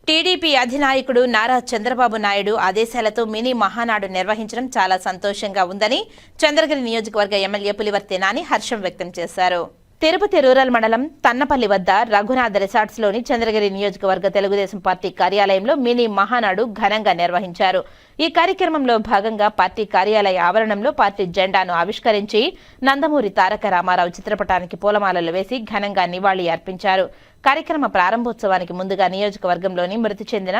TDP అధినాయకుడు నారా చంద్రబాబు నాయుడు ఆదేశాలతో mini Mahanadu నిర్వహించడం చాలా సంతోషంగా ఉందని చంద్రగిరి నియోజకవర్గ ఎమ్మెల్యే పులివర్తి నాని హర్షం వ్యక్తం చేశారు. తిరుపతి రూరల్ మండలం తన్నపల్లి వద్ద రఘునాథ్ రిసార్ట్స్లోని చంద్రగిరి నియోజకవర్గ తెలుగుదేశం పార్టీ కార్యాలయంలో మినీ మహానాడు ఘనంగా నిర్వహించారు. ఈ కార్యక్రమంలో భాగంగా పార్టీ కార్యాలయ ఆవరణంలో పార్టీ జెండాను ఆవిష్కరించి నందమూరి తారక రామారావు చిత్రపటానికి పూలమాలలు వేసి ఘనంగా నివాళి అర్పించారు. కార్యక్రమ ప్రారంభోత్సవానికి ముందుగా నియోజకవర్గంలోని మృతి చెందిన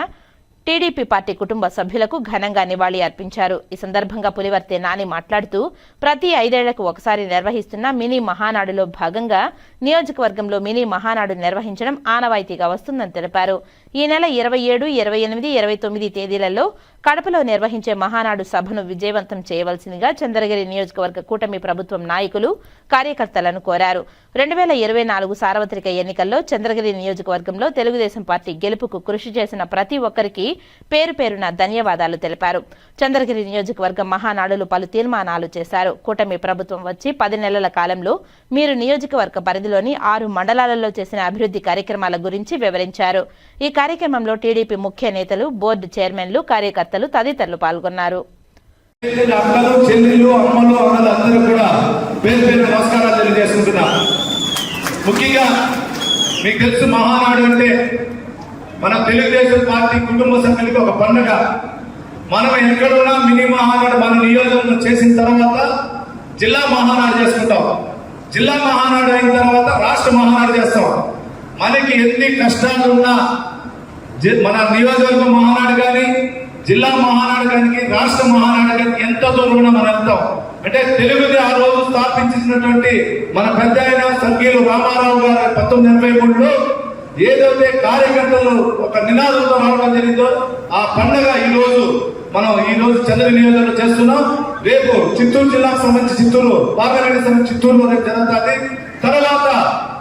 టీడీపీ పార్టీ కుటుంబ సభ్యులకు ఘనంగా నివాళి అర్పించారు. ఈ సందర్భంగా పులివర్తి నాని మాట్లాడుతూ ప్రతి 5 ఏళ్లకు ఒకసారి నిర్వహిస్తున్న మినీ మహానాడులో భాగంగా నియోజకవర్గంలో మినీ మహానాడు నిర్వహించడం ఆనవాయితీగా వస్తుందని తెలిపారు. ఈ నెల 27, 28, 29 తేదీలలో కడపలో నిర్వహించే మహానాడు సభను విజయవంతం చేయవలసిందిగా చంద్రగిరి నియోజకవర్గ కూటమి ప్రభుత్వం నాయకులు కార్యకర్తలను కోరారు. 2024 సార్వత్రిక ఎన్నికల్లో చంద్రగిరి నియోజకవర్గంలో తెలుగుదేశం పార్టీ గెలుపుకు కృషి చేసిన ప్రతి ఒక్కరికి పేరు పేరున ధన్యవాదాలు తెలిపారు. చంద్రగిరి నియోజకవర్గ మహానాడులు పలు తీర్మానాలు చేశారు. కూటమి ప్రభుత్వం వచ్చి 10 నెలల కాలంలో మీరు నియోజకవర్గ పరిధిలోని 6 మండలాలలో చేసిన అభివృద్ధి కార్యక్రమాల గురించి వివరించారు. ఈ కార్యక్రమంలో టీడీపీ ముఖ్య నేతలు, బోర్డు చైర్మన్లు, కార్యకర్తలు తదితరులు పాల్గొన్నారు. ముఖ్యంగా మీకు తెలుసు, మహానాడు అంటే మన తెలుగుదేశం పార్టీ కుటుంబ సభ్యులకు ఒక పండుగ. మనం ఎక్కడున్నా మినీ మహానాడు మన నియోజకవర్గంలో చేసిన తర్వాత జిల్లా మహానాడు చేసుకుంటాం. జిల్లా మహానాడు అయిన తర్వాత రాష్ట్ర మహానాడు చేస్తాం. మనకి ఎన్ని కష్టాలున్నా మన నియోజకవర్గం మహానాడు కానీ, జిల్లా మహానాడు కానీ, రాష్ట్ర మహానాడు కానీ ఎంత దూరం మనం వెళ్తాం. అంటే తెలుగుది ఆ రోజు స్థాపించినటువంటి మన పెద్ద ఆయన సంగీలు రామారావు గారు 1983లో ఏదైతే కార్యకర్తలు ఒక నినాదంతో రావడం జరిగిందో ఆ పండుగ మనం ఈ రోజు చంద్రగిరి నియోజకవర్గంలో చేస్తున్నాం. రేపు చిత్తూరు జిల్లాకు సంబంధించి చిత్తూరు, బాగారెడ్డి సంబంధించి చిత్తూరులో రేపు జరుగుతుంది. తర్వాత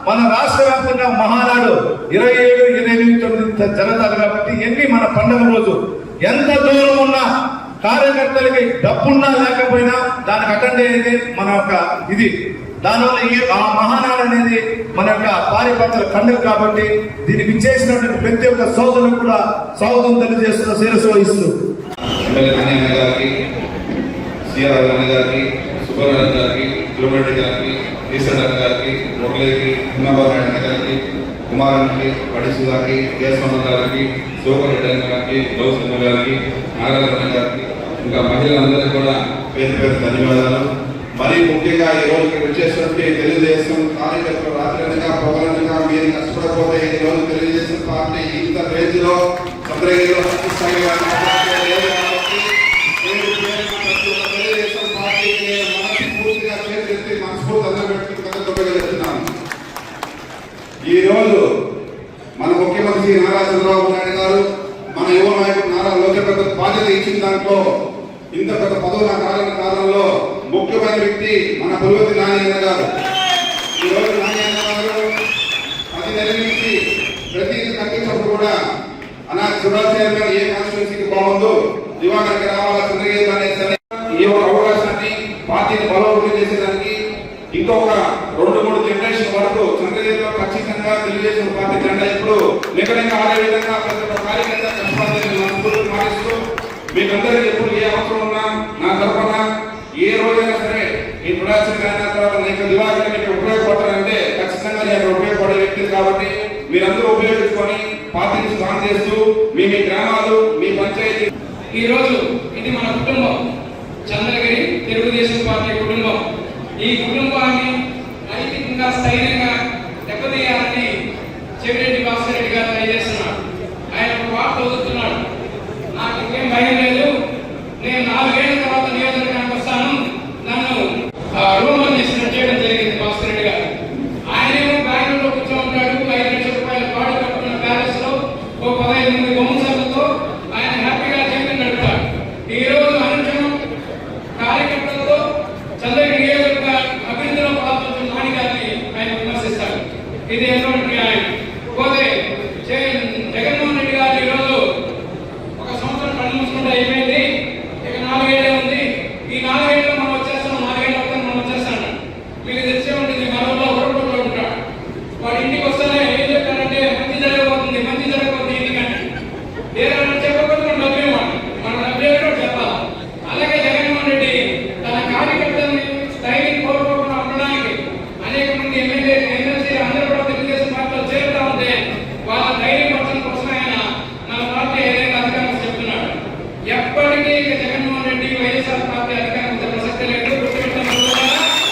మన రాష్ట్ర వ్యాప్తంగా మహానాడు 27, 28 జరుగుతుంది. కాబట్టి ఎన్ని మన పండుగ రోజు ఎంత దూరం ఉన్నా కార్యకర్తలకి డబ్బున్నా లేకపోయినా దానికి అటెండ్ అయ్యేది మన యొక్క ఇది. దానివల్ల ఆ మహానాడు అనేది మన యొక్క పారిపత్ర పండుగ. కాబట్టి దీనికి ఇచ్చేసినటువంటి ప్రతి ఒక్క సోదరులకు కూడా స్వాగతం తెలియజేస్తున్న శిరస్సు వహిస్తూ సుబ్బారావు గారికి, తిరుమలరెడ్డి గారికి, ఈశ్వరరావు గారికి, మురళికి, హిమాబాబు గారికి, కుమారానికి, పడిసు గారికి, కేశవంత గారికి, శోభరెడ్డి గారికి, గౌతమ్ గారికి, నాగార్జున గారికి, ఇంకా మహిళలందరికీ కూడా పేరు పేరు ధన్యవాదాలు. మరీ ముఖ్యంగా ఈ రోజు ఇక్కడ వచ్చేటువంటి తెలుగుదేశం కార్యకర్తలు రాత్రిగా పొగలనగా మీరు కష్టపడకపోతే ఈ రోజు తెలుగుదేశం పార్టీ ఇంత రేంజ్ లో చంద్రగిరిలో తెలుగుదేశం పార్టీకి మనస్ఫూర్తిగా చేతి మనస్ఫూర్తి అందరూ ఈ రోజు మన ముఖ్యమంత్రి నారా చంద్రబాబు నాయుడు గారు, మన యువ నాయకుడు నారా లోకేష్ బాధ్యత ఇచ్చిన దాంట్లో ఇంత పెద్ద పదవుల కాలంలో ముఖ్యమైన వ్యక్తి మన పులివర్తి నాని గారు. ఈ రోజు నాని గారు 10 నెలల నుంచి ప్రతి కట్టించినప్పుడు కూడా అనా సుబ్రహ్మణ్యం గారు ఏ కాన్స్టిట్యూన్సీకి బాగుందో దివాకర్కి రావాలా చంద్రగిరి అనేసి ఈ అవకాశాన్ని పార్టీని బలోపేతం చేసేదానికి ఇంకొక 2-3 జనరేషన్ వరకు చంద్రగిరిలో ఖచ్చితంగా తెలుగుదేశం పార్టీ జెండా ఇప్పుడు నికరంగా ఆడే విధంగా ప్రతి ఒక్క కార్యకర్త కష్టపడాలని మాటిస్తూ మీకందరికీ ఎప్పుడు ఏ అవసరం ఉన్నా నా తరఫున ఏ రోజైనా సరే ఈ ప్రొడక్షన్ అయిన తర్వాత నీకు దివాకర్ మీకు ఉపయోగపడతానంటే ఖచ్చితంగా నేను ఉపయోగపడే వ్యక్తి. కాబట్టి మీరందరూ ఉపయోగించుకొని పార్టీని స్ట్రాంగ్ చేస్తూ మీ గ్రామాలు, మీ పంచాయతీ. ఈ రోజు ఇది మన కుటుంబం, చంద్రగిరి తెలుగుదేశం పార్టీ కుటుంబం. ఈ కుటుంబాన్ని నైతికంగా స్థైర్యంగా దెబ్బతీయాలని చెవిరెడ్డి